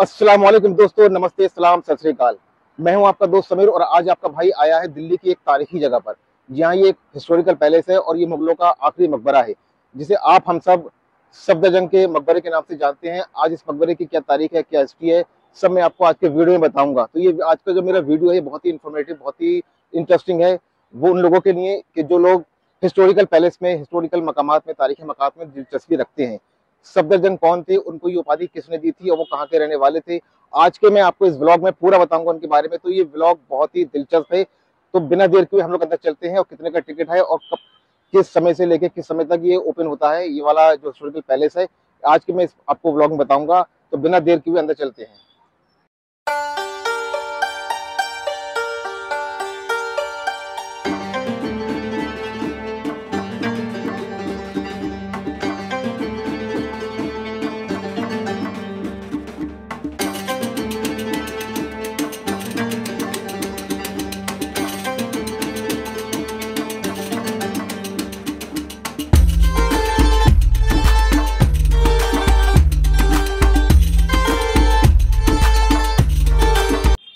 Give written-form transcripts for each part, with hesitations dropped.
अस्सलाम वालेकुम दोस्तों, नमस्ते, सलाम, सत श्री अकाल। मैं हूं आपका दोस्त समीर और आज आपका भाई आया है दिल्ली की एक तारीखी जगह पर, जहां ये एक हिस्टोरिकल पैलेस है और ये मुगलों का आखिरी मकबरा है, जिसे आप हम सब सफदरजंग के मकबरे के नाम से जानते हैं। आज इस मकबरे की क्या तारीख है, क्या हिस्ट्री है, सब मैं आपको आज के वीडियो में बताऊंगा। तो ये आज का जो मेरा वीडियो है बहुत ही इन्फॉर्मेटिव, बहुत ही इंटरेस्टिंग है। वो उन लोगों के लिए कि जो लोग हिस्टोरिकल पैलेस में, हिस्टोरिकल मकामात में, तारीखी मकामात में दिलचस्पी रखते हैं। सफदरजंग कौन थे, उनको ये उपाधि किसने दी थी और वो कहाँ के रहने वाले थे, आज के मैं आपको इस व्लॉग में पूरा बताऊंगा उनके बारे में। तो ये व्लॉग बहुत ही दिलचस्प है। तो बिना देर के हम लोग अंदर चलते हैं और कितने का टिकट है और कब, किस समय से लेकर किस समय तक ये ओपन होता है, ये वाला जो हिस्टोरिकल पैलेस है, आज के मैं आपको व्लॉग में बताऊंगा। तो बिना देर के अंदर चलते हैं।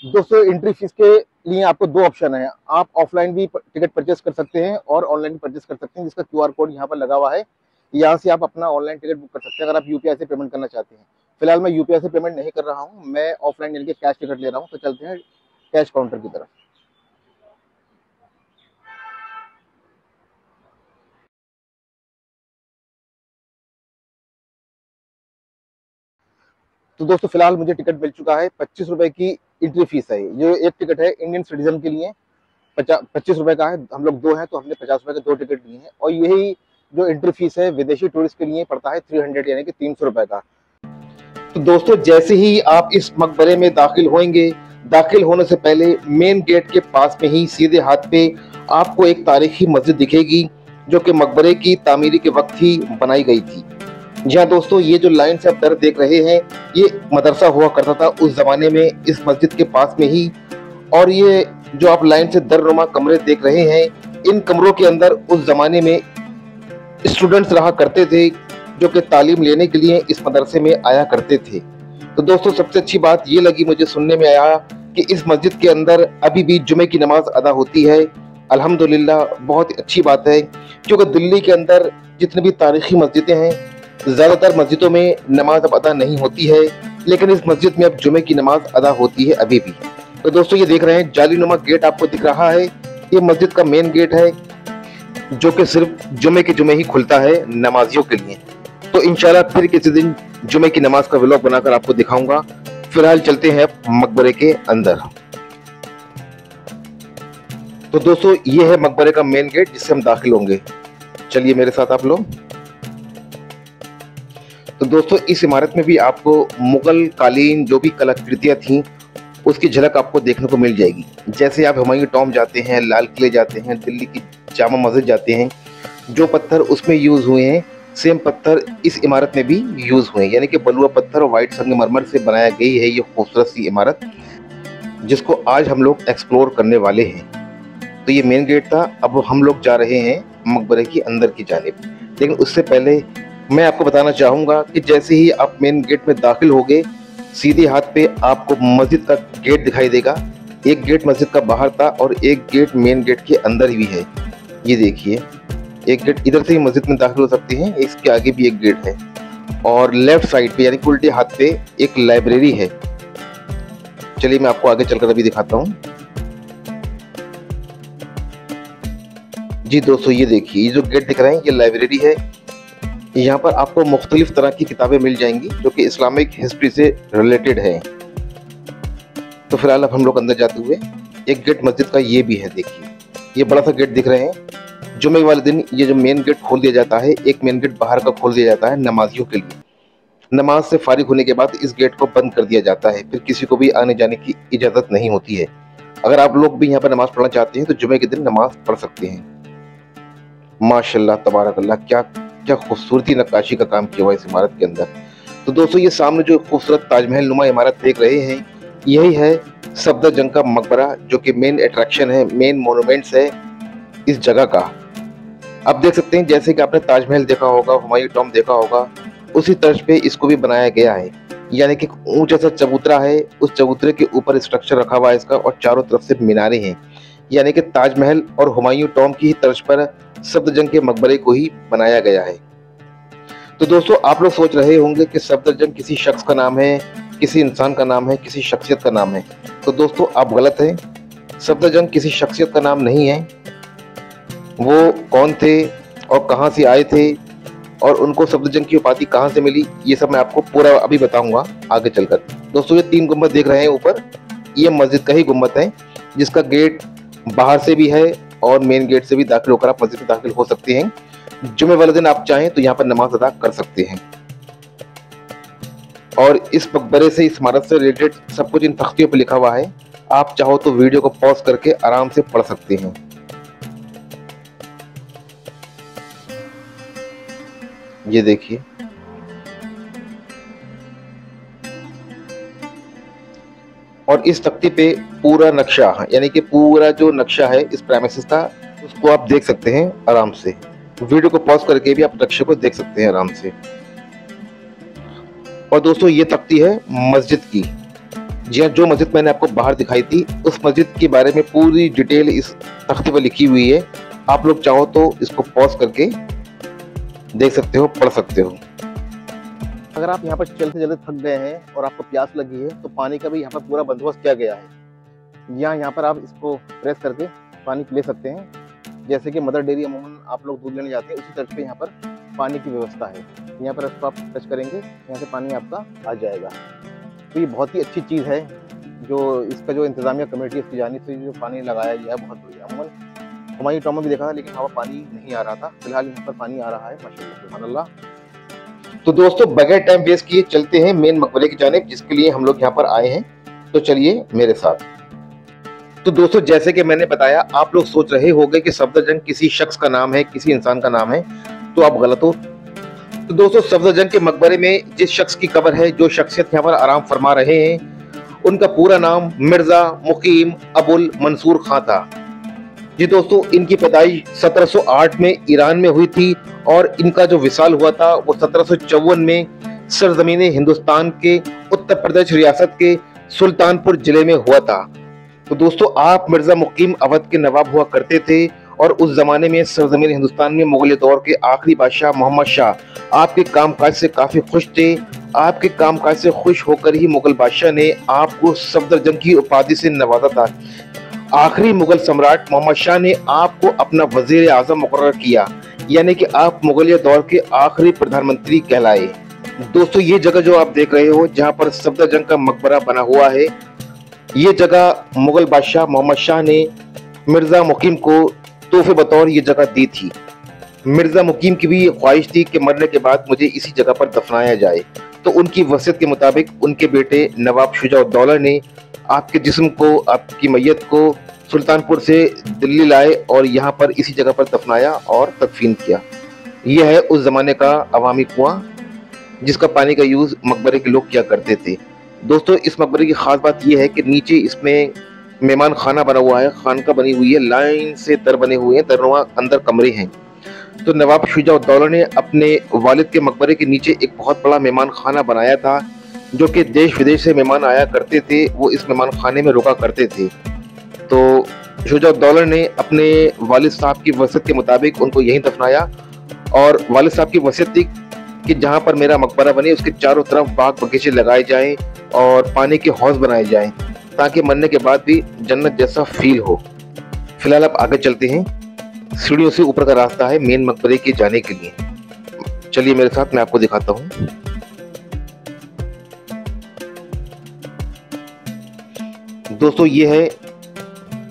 दोस्तों, एंट्री फीस के लिए आपको दो ऑप्शन है। आप ऑफलाइन भी टिकट परचेस कर सकते हैं और ऑनलाइन भी परचेस कर सकते हैं, जिसका क्यूआर कोड यहाँ पर लगा हुआ है। यहाँ से आप अपना ऑनलाइन टिकट बुक कर सकते हैं अगर आप यूपीआई से पेमेंट करना चाहते हैं। फिलहाल मैं यूपीआई से पेमेंट नहीं कर रहा हूँ, मैं ऑफलाइन यानी कि कैश टिकट ले रहा हूँ। तो चलते हैं कैश काउंटर की तरफ। तो दोस्तों, फिलहाल मुझे टिकट मिल चुका है। 25 रुपए की एंट्री फीस है। जो एक टिकट है इंडियन सिटीजन के लिए 25 रुपए का है। हम लोग दो हैं तो हमने 50 रुपए के दो टिकट लिए हैं। और यही जो एंट्री फीस है विदेशी टूरिस्ट के लिए पड़ता है 300 यानी कि 300 रुपए का। तो दोस्तों, जैसे ही आप इस मकबरे में दाखिल होंगे, दाखिल होने से पहले मेन गेट के पास में ही सीधे हाथ पे आपको एक तारीखी मस्जिद दिखेगी, जो कि मकबरे की तामीरी के वक्त ही बनाई गई थी। जी हाँ दोस्तों, ये जो लाइन से आप दर देख रहे हैं, ये मदरसा हुआ करता था उस जमाने में इस मस्जिद के पास में ही। और ये जो आप लाइन से दरनुमा कमरे देख रहे हैं, इन कमरों के अंदर उस जमाने में स्टूडेंट्स रहा करते थे, जो कि तालीम लेने के लिए इस मदरसे में आया करते थे। तो दोस्तों, सबसे अच्छी बात ये लगी मुझे सुनने में आया कि इस मस्जिद के अंदर अभी भी जुमे की नमाज अदा होती है। अल्हम्दुलिल्लाह, बहुत अच्छी बात है, क्योंकि दिल्ली के अंदर जितनी भी तारीखी मस्जिदें हैं, ज्यादातर मस्जिदों में नमाज अब अदा नहीं होती है, लेकिन इस मस्जिद में अब जुमे की नमाज अदा होती है अभी भी। तो दोस्तों, ये देख रहे हैं जालीनुमा गेट आपको दिख रहा है, ये मस्जिद का मेन गेट है, जो कि सिर्फ जुमे के जुमे ही खुलता है नमाजियों के लिए। तो इंशाल्लाह फिर किसी दिन जुमे की नमाज का व्लॉग बनाकर आपको दिखाऊंगा। फिलहाल चलते हैं मकबरे के अंदर। तो दोस्तों, ये है मकबरे का मेन गेट जिससे हम दाखिल होंगे। चलिए मेरे साथ आप लोग। तो दोस्तों, इस इमारत में भी आपको मुगल कालीन जो भी कलाकृतियां थीं उसकी झलक आपको देखने को मिल जाएगी। जैसे आप हुमायूं टॉम्ब जाते हैं, लाल किले जाते हैं, दिल्ली की जामा मस्जिद जाते हैं, जो पत्थर उसमें यूज हुए हैं सेम पत्थर इस इमारत में भी यूज हुए हैं, यानी कि बलुआ पत्थर और वाइट संगमरमर से बनाया गई है ये खूबसूरत सी इमारत, जिसको आज हम लोग एक्सप्लोर करने वाले हैं। तो ये मेन गेट था, अब हम लोग जा रहे हैं मकबरे की अंदर की जानिब। लेकिन उससे पहले मैं आपको बताना चाहूँगा कि जैसे ही आप मेन गेट में दाखिल होगे, सीधे हाथ पे आपको मस्जिद का गेट दिखाई देगा। एक गेट मस्जिद का बाहर था और एक गेट मेन गेट के अंदर भी है। ये देखिए, एक गेट इधर से ही मस्जिद में दाखिल हो सकते हैं, इसके आगे भी एक गेट है। और लेफ्ट साइड पे यानी कि उल्टे हाथ पे एक लाइब्रेरी है। चलिए मैं आपको आगे चलकर अभी दिखाता हूँ। जी दोस्तों, ये देखिए, ये जो गेट दिख रहे हैं ये लाइब्रेरी है। यहाँ पर आपको मुख्तलिफ तरह की किताबें मिल जाएंगी जो कि इस्लामिक हिस्ट्री से रिलेटेड है। तो फिलहाल अब हम लोग अंदर जाते हुए, एक गेट मस्जिद का ये भी है। देखिए, ये बड़ा सा गेट दिख रहे हैं। जुमे वाले दिन ये जो मेन गेट खोल दिया जाता है, एक मेन गेट बाहर का खोल दिया जाता है नमाजियों के लिए। नमाज से फारिग होने के बाद इस गेट को बंद कर दिया जाता है, फिर किसी को भी आने जाने की इजाजत नहीं होती है। अगर आप लोग भी यहाँ पर नमाज पढ़ना चाहते हैं तो जुमे के दिन नमाज पढ़ सकते हैं। माशाल्लाह, तबारकल्लाह, क्या क्या खूबसूरती नक्काशी का काम किया हुआ इस इमारत के अंदर। तो दोस्तों, ये सामने जो खूबसूरत ताजमहल नुमा इमारत देख रहे हैं, यही है सफदरजंग का मकबरा, जो कि मेन अट्रैक्शन है, मेन मोनूमेंट्स है इस जगह का। आप देख सकते हैं, जैसे कि आपने ताजमहल देखा होगा, हुमायूं टॉम्ब देखा होगा, उसी तर्ज पे इसको भी बनाया गया है। यानी कि ऊंचा सा चबूतरा है, उस चबूतरे के ऊपर स्ट्रक्चर रखा हुआ है इसका, और चारों तरफ से मीनारें हैं। यानी कि ताजमहल और हुमायूं टॉम की ही तर्ज पर सफदरजंग के मकबरे को ही बनाया गया है। तो दोस्तों, आप लोग सोच रहे होंगे कि सफदरजंग किसी शख्स का नाम है, किसी इंसान का नाम है, किसी शख्सियत का नाम है। तो दोस्तों, आप गलत हैं। सफदरजंग किसी शख्सियत का नाम नहीं है। वो कौन थे और कहाँ से आए थे और उनको सफदरजंग की उपाधि कहाँ से मिली, ये सब मैं आपको पूरा अभी बताऊंगा आगे चलकर। दोस्तों, ये 3 गुम्बद देख रहे हैं ऊपर, ये मस्जिद का ही गुम्बद है, जिसका गेट बाहर से भी है और मेन गेट से भी दाखिल होकर आप मस्जिद में दाखिल हो सकते हैं। जुमे वाले दिन आप चाहें तो यहाँ पर नमाज अदा कर सकते हैं। और इस मकबरे से, इस इमारत से रिलेटेड सब कुछ इन तख्तियों पर लिखा हुआ है। आप चाहो तो वीडियो को पॉज करके आराम से पढ़ सकते हैं। ये देखिए, और इस तख्ती पे पूरा नक्शा, यानी कि पूरा जो नक्शा है इस प्रेमिसेस का, उसको आप देख सकते हैं आराम से। वीडियो को पॉज करके भी आप नक्शे को देख सकते हैं आराम से। और दोस्तों, ये तख्ती है मस्जिद की। जी हाँ, जो मस्जिद मैंने आपको बाहर दिखाई थी, उस मस्जिद के बारे में पूरी डिटेल इस तख्ती पर लिखी हुई है। आप लोग चाहो तो इसको पॉज करके देख सकते हो, पढ़ सकते हो। अगर आप यहाँ पर चलते चलते थक गए हैं और आपको प्यास लगी है, तो पानी का भी यहाँ पर पूरा बंदोबस्त किया गया है। यहाँ पर आप इसको प्रेस करके पानी ले सकते हैं। जैसे कि मदर डेयरी अमूमन आप लोग दूध लेने जाते हैं, उसी तर्ज पे यहाँ पर पानी की व्यवस्था है। यहाँ पर इसको आप टच करेंगे, यहाँ से पानी आपका आ जाएगा। तो ये बहुत ही अच्छी चीज़ है, जो इसका जो इंतजामिया कमेटी इसकी जानिब से जो पानी लगाया गया है, बहुत बढ़िया। अमूमन हुमायूं टॉम में भी देखा था, लेकिन वहाँ पानी नहीं आ रहा था। फिलहाल यहाँ पर पानी आ रहा है, माशाअल्लाह, सुभान अल्लाह। तो दोस्तों, बगैर टाइम वेस्ट किए चलते हैं मेन मकबरे की जानिब, जिसके लिए हम लोग यहाँ पर आए हैं। तो चलिए मेरे साथ। तो दोस्तों, जैसे कि मैंने बताया, आप लोग सोच रहे होंगे कि सफदरजंग किसी शख्स का नाम है, किसी इंसान का नाम है, तो आप गलत हो। तो दोस्तों, सफदरजंग के मकबरे में जिस शख्स की कब्र है, जो शख्सियत यहाँ पर आराम फरमा रहे हैं, उनका पूरा नाम मिर्जा मुकीम अबुल मंसूर खां था। जी दोस्तों, इनकी पैदाइश 1708 में ईरान में हुई थी और इनका जो विसाल हुआ था वो 1754 में सरजमीन हिंदुस्तान के उत्तर प्रदेश रियासत के सुल्तानपुर जिले में हुआ था। तो दोस्तों, आप मिर्जा मुकीम अवध के नवाब हुआ करते थे और उस जमाने में सरजमीन हिंदुस्तान में मुगल दौर के आखिरी बादशाह मोहम्मद शाह आपके कामकाज से काफी खुश थे। आपके कामकाज से खुश होकर ही मुगल बादशाह ने आपको सफदरजंग की उपाधि से नवाजा था। आखिरी मुगल सम्राट मोहम्मद शाह ने आपको अपना वजीर आजम मुकर्रर किया, यानी कि आप मुगलिया दौर के आखिरी प्रधानमंत्री कहलाए। दोस्तों, ये जगह जो आप देख रहे हो, जहाँ पर सफदरजंग का मकबरा बना हुआ है, ये जगह मुगल बादशाह मोहम्मद शाह ने मिर्जा मुकीम को तोहफे बतौर ये जगह दी थी। मिर्जा मुकीम की भी ख्वाहिश थी कि मरने के बाद मुझे इसी जगह पर दफनाया जाए। तो उनकी वसीयत के मुताबिक उनके बेटे नवाब शुजा-उद-दौला ने आपके जिस्म को, आपकी मैयत को सुल्तानपुर से दिल्ली लाए और यहाँ पर इसी जगह पर दफनाया और तदफीन किया। यह है उस जमाने का अवामी कुआं, जिसका पानी का यूज मकबरे के लोग किया करते थे। दोस्तों, इस मकबरे की खास बात यह है कि नीचे इसमें मेहमान खाना बना हुआ है, खानका बनी हुई है, लाइन से दर बने हुए हैं, दरनुमा अंदर कमरे हैं। तो नवाब शुजा-उद-दौला ने अपने वालिद के मकबरे के नीचे एक बहुत बड़ा मेहमान खाना बनाया था, जो कि देश विदेश से मेहमान आया करते थे, वो इस मेहमान खाने में रुका करते थे। तो शुजा-उद-दौला ने अपने वालिद साहब की वसीयत के मुताबिक उनको यहीं दफनाया और वालिद साहब की वसीयत थी कि जहाँ पर मेरा मकबरा बने उसके चारों तरफ बाग बगीचे लगाए जाएं और पानी के हौज बनाए जाएं, ताकि मरने के बाद भी जन्नत जैसा फील हो। फिलहाल आप आगे चलते हैं। सीढ़ियों से ऊपर का रास्ता है मेन मकबरे के जाने के लिए। चलिए मेरे साथ, मैं आपको दिखाता हूँ। दोस्तों, ये है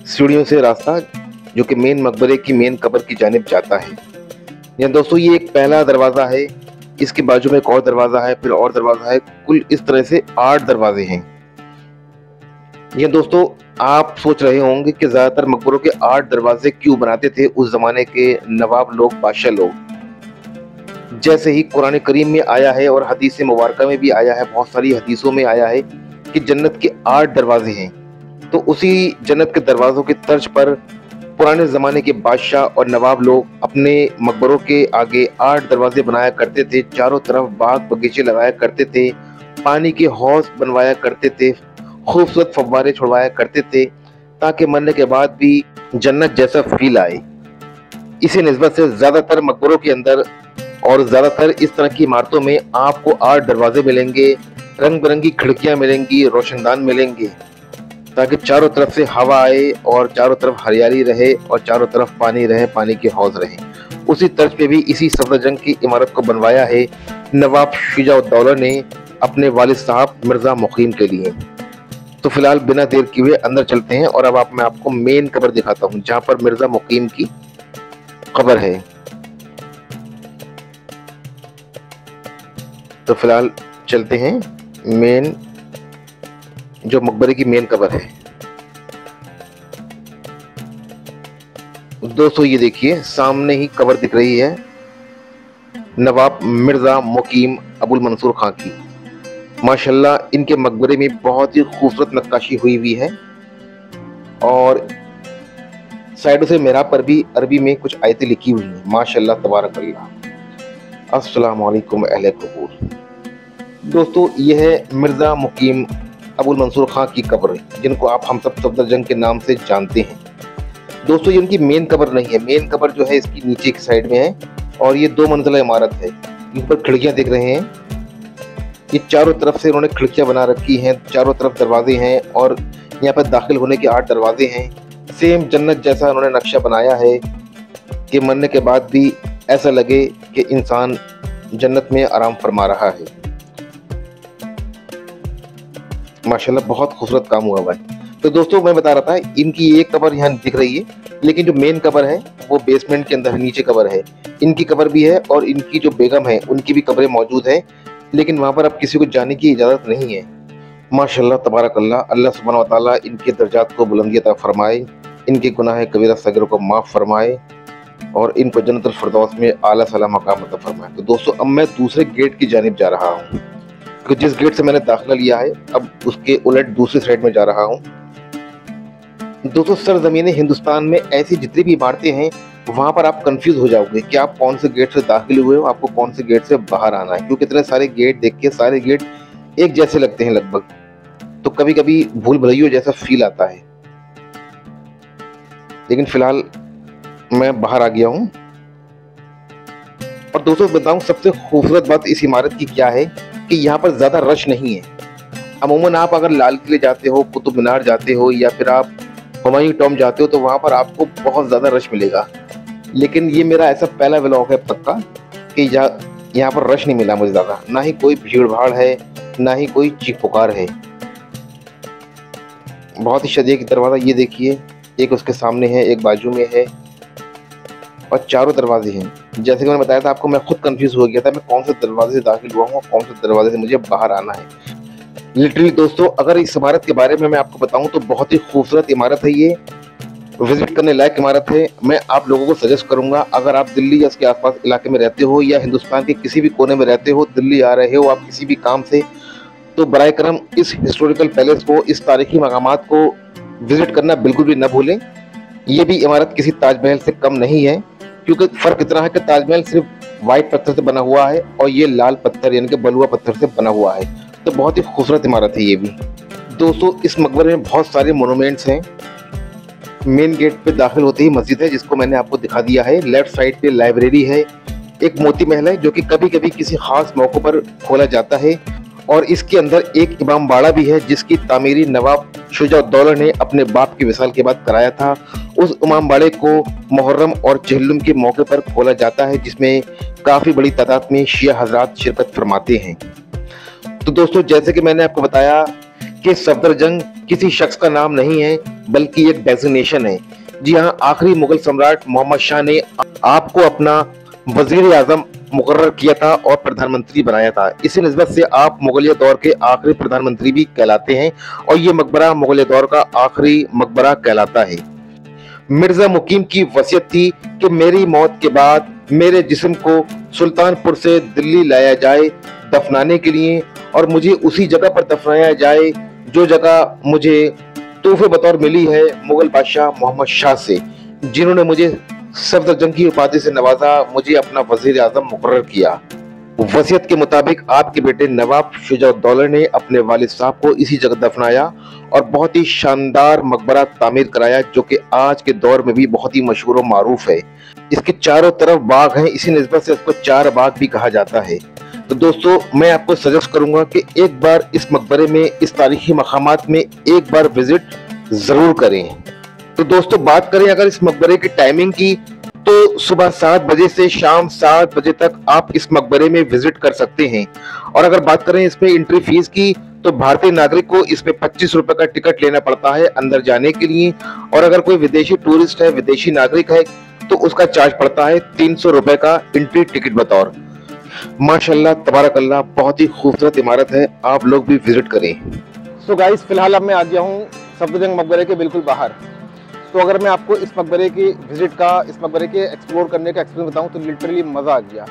सीढ़ियों से रास्ता जो कि मेन मकबरे की मेन कब्र की जानिब जाता है। या दोस्तों, ये एक पहला दरवाजा है, इसके बाजू में एक और दरवाजा है, फिर और दरवाजा है, कुल इस तरह से 8 दरवाजे हैं। ये दोस्तों, आप सोच रहे होंगे कि ज्यादातर मकबरों के 8 दरवाजे क्यों बनाते थे उस जमाने के नवाब लोग, बादशाह लोग। जैसे ही कुरान करीम में आया है और हदीस मुबारक में भी आया है, बहुत सारी हदीसों में आया है कि जन्नत के 8 दरवाजे हैं। तो उसी जन्नत के दरवाजों के तर्ज पर पुराने ज़माने के बादशाह और नवाब लोग अपने मकबरों के आगे 8 दरवाजे बनाया करते थे, चारों तरफ बाग बगीचे लगाया करते थे पानी के हौज बनवाया करते थे, खूबसूरत फव्वारे छुड़वाया करते थे, ताकि मरने के बाद भी जन्नत जैसा फील आए। इसी निस्बत से ज़्यादातर मकबरों के अंदर और ज़्यादातर इस तरह की इमारतों में आपको 8 दरवाजे मिलेंगे, रंग बिरंगी खिड़कियाँ मिलेंगी, रोशनदान मिलेंगे, ताकि चारों तरफ से हवा आए और चारों तरफ हरियाली रहे और चारों तरफ पानी रहे, पानी के हौज रहे। उसी तर्ज पे भी इसी सफदरजंग की इमारत को बनवाया है नवाब शुजा-उद-दौला ने अपने वालिद साहब मिर्ज़ा मुकीम के लिए। तो फिलहाल बिना देर किए हुए अंदर चलते हैं और अब मैं आपको मेन कब्र दिखाता हूँ, जहाँ पर मिर्ज़ा मुकीम की कब्र है। तो फिलहाल चलते हैं मेन जो मकबरे की मेन कब्र है। दोस्तों ये देखिए सामने ही कब्र दिख रही है नवाब मिर्ज़ा मुकीम अबुल मंसूर खां की। माशाल्लाह इनके मकबरे में बहुत ही खूबसूरत नक्काशी हुई हुई है और साइडों से मेहराब पर भी अरबी में कुछ आयतें लिखी हुई हैं। माशाल्लाह तबारक अल्लाह। अस्सलाम वालेकुम अहले कबूर। दोस्तों ये है मिर्ज़ा मुकीम अबुल मंसूर खां की कब्र, जिनको आप हम सब सफदरजंग के नाम से जानते हैं। दोस्तों ये उनकी मेन कब्र नहीं है, मेन कब्र जो है इसकी नीचे की साइड में है और ये 2 मंजिला इमारत है। इन पर खिड़कियां देख रहे हैं, ये चारों तरफ से उन्होंने खिड़कियां बना रखी हैं, चारों तरफ दरवाजे हैं और यहाँ पर दाखिल होने के 8 दरवाजे हैं। सेम जन्नत जैसा उन्होंने नक्शा बनाया है कि मरने के बाद भी ऐसा लगे कि इंसान जन्नत में आराम फरमा रहा है। माशाल्लाह बहुत खूबसूरत काम हुआ है। तो दोस्तों मैं बता रहा था इनकी एक कब्र यहाँ दिख रही है, लेकिन जो मेन कब्र है वो बेसमेंट के अंदर नीचे कब्र है। इनकी कब्र भी है और इनकी जो बेगम है उनकी भी कब्रें मौजूद है, लेकिन वहाँ पर अब किसी को जाने की इजाज़त नहीं है। माशाल्लाह तबारक अल्लाह। अल्लाह सुब्हानहू व तआला इनके दर्जात को बुलंदी अता फरमाए, इनके गुनाह कबीरा सगीर को माफ़ फरमाए और इनको जन्नतुल फिरदौस में आला साला मकाम अता फरमाए। तो दोस्तों अब मैं दूसरे गेट की जानिब जा रहा हूँ, तो जिस गेट से मैंने दाखिला लिया है अब उसके उलट दूसरी साइड में जा रहा हूँ। दोस्तों सरजमीन हिंदुस्तान में ऐसी जितनी भी इमारतें हैं वहाँ पर आप कंफ्यूज हो जाओगे कि आप कौन से गेट से दाखिल हुए हो, आपको कौन से गेट से बाहर आना है, क्योंकि इतने सारे गेट देख के सारे गेट एक जैसे लगते हैं लगभग। तो कभी कभी भूल भुलैया जैसा फील आता है। लेकिन फिलहाल मैं बाहर आ गया हूँ। और दोस्तों बताऊँ सबसे खूबसूरत बात इस इमारत की क्या है कि यहाँ पर ज़्यादा रश नहीं है। अमूमन आप अगर लाल किले जाते हो, कुतुब मीनार जाते हो या फिर आप हुमायूं टॉम जाते हो तो वहाँ पर आपको बहुत ज़्यादा रश मिलेगा। लेकिन ये मेरा ऐसा पहला व्लॉग है पक्का कि यहाँ पर रश नहीं मिला मुझे ज़्यादा, ना ही कोई भीड़ भाड़ है, ना ही कोई चीख पुकार है। बहुत ही शदीद दरवाज़ा ये देखिए, एक उसके सामने है, एक बाजू में है और चारों दरवाजे हैं। जैसे कि मैंने बताया था आपको, मैं खुद कंफ्यूज हो गया था मैं कौन से दरवाजे से दाखिल हुआ हूँ और कौन से दरवाजे से मुझे बाहर आना है। लिटरली दोस्तों अगर इस इमारत के बारे में मैं आपको बताऊं तो बहुत ही खूबसूरत इमारत है, ये विजिट करने लायक इमारत है। मैं आप लोगों को सजेस्ट करूंगा, अगर आप दिल्ली या इसके आसपास इलाके में रहते हो या हिंदुस्तान के किसी भी कोने में रहते हो, दिल्ली आ रहे हो आप किसी भी काम से, तो बराए करम इस हिस्टोरिकल पैलेस को, इस तारीखी मकामात को विजिट करना बिल्कुल भी न भूलें। ये भी इमारत किसी ताजमहल से कम नहीं है, क्योंकि फ़र्क इतना है कि ताजमहल सिर्फ वाइट पत्थर से बना हुआ है और ये लाल पत्थर यानी कि बलुआ पत्थर से बना हुआ है। तो बहुत ही खूबसूरत इमारत है ये भी। दोस्तों इस मकबरे में बहुत सारे मोनूमेंट्स हैं। मेन गेट पे दाखिल होते ही मस्जिद है जिसको मैंने आपको दिखा दिया है। लेफ्ट साइड पे लाइब्रेरी है, एक मोती महल है जो कि कभी कभी किसी खास मौके पर खोला जाता है और इसके अंदर एक इमाम बाड़ा भी है जिसकी तामीरी नवाब शुजा-उद-दौला ने अपने बाप के विसाल के बाद कराया था। उस इमाम बाड़े को मुहर्रम और चहल्लुम के मौके पर खोला जाता है, जिसमें काफ़ी बड़ी तादाद में शिया हजरात शिरकत फरमाते हैं। तो दोस्तों जैसे कि मैंने आपको बताया कि सफदरजंग किसी शख्स का नाम नहीं है बल्कि एक डेजिग्नेशन है। जी हाँ, आखिरी मुगल सम्राट मोहम्मद शाह ने आपको अपना वजीर आजम मुकर्रर किया था और प्रधानमंत्री बनाया था। इसी निस्बत से आप मुगलिया दौर के आखिरी प्रधानमंत्री भी कहलाते हैं और ये मकबरा मुगलिया दौर का आखिरी मकबरा कहलाता है। मिर्जा मुकीम की वसीयत थी कि मेरी मौत के बाद मेरे जिस्म को सुल्तानपुर से दिल्ली लाया जाए दफनाने के लिए और मुझे उसी जगह पर दफनाया जाए जो जगह मुझे तोहफे बतौर मिली है मुगल बादशाह मोहम्मद शाह से, जिन्होंने मुझे सफदरजंग की उपाधि से नवाजा, मुझे अपना वजीर आजम मुकर्रर किया। वसीयत के मुताबिक आपके बेटे नवाब शुजाउद्दौला ने अपने वालिद साहब को इसी जगह दफनाया और बहुत ही शानदार मकबरा तामीर कराया, जो कि आज के दौर में भी बहुत ही मशहूर और मारूफ है। इसके चारों तरफ बाग हैं, इसी निस्बत से इसको चार बाग भी कहा जाता है। तो दोस्तों, मैं आपको सजेस्ट करूंगा कि एक बार इस मकबरे में, इस तारीखी मकामात में एक बार विजिट जरूर करें। तो दोस्तों, बात करें अगर इस मकबरे की टाइमिंग की, तो सुबह 7 बजे से शाम 7 बजे तक आप इस मकबरे में विजिट कर सकते हैं। और अगर बात करें इसमें एंट्री फीस की, तो भारतीय नागरिक को इसमें 25 रुपए का टिकट लेना पड़ता है अंदर जाने के लिए। और अगर कोई विदेशी टूरिस्ट है, विदेशी नागरिक है, तो उसका चार्ज पड़ता है 300 रुपए का एंट्री टिकट बतौर। माशाल्लाह तबारकल्लाह, बहुत ही खूबसूरत इमारत है, आप लोग भी विजिट करें। सो गाइस, फिलहाल अब मैं आ गया हूँ सफदरजंग मकबरे के बिल्कुल बाहर। तो अगर मैं आपको इस मकबरे की विजिट का, इस मकबरे के एक्सप्लोर करने का एक्सपीरियंस बताऊं, तो लिटरली मज़ा आ गया।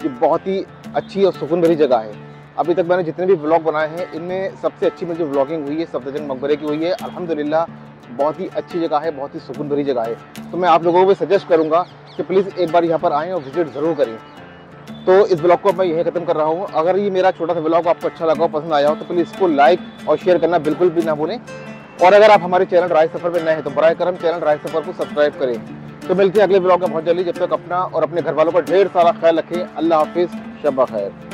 ये बहुत ही अच्छी और सुकून भरी जगह है। अभी तक मैंने जितने भी व्लॉग बनाए हैं, इनमें सबसे अच्छी मुझे व्लॉगिंग हुई है सफदरजंग मकबरे की हुई है। अल्हम्दुलिल्लाह, बहुत ही अच्छी जगह है, बहुत ही सुकून भरी जगह है। तो मैं आप लोगों को भी सजेस्ट करूँगा कि प्लीज़ एक बार यहाँ पर आएँ और विजिट ज़रूर करें। तो इस ब्लॉग को मैं यहीं ख़त्म कर रहा हूँ। अगर ये मेरा छोटा सा ब्लॉग आपको अच्छा लगा हो, पसंद आया हो, तो प्लीज़ इसको लाइक और शेयर करना बिल्कुल भी ना भूलें। और अगर आप हमारे चैनल राइज सफ़र पे नए हैं, तो बराए करम चैनल राइज सफ़र को सब्सक्राइब करें। तो मिलते हैं अगले ब्लॉग में बहुत जल्दी। जब तक अपना और अपने घर वालों का ढेर सारा ख्याल रखें। अल्लाह हाफिज़, शब खैर।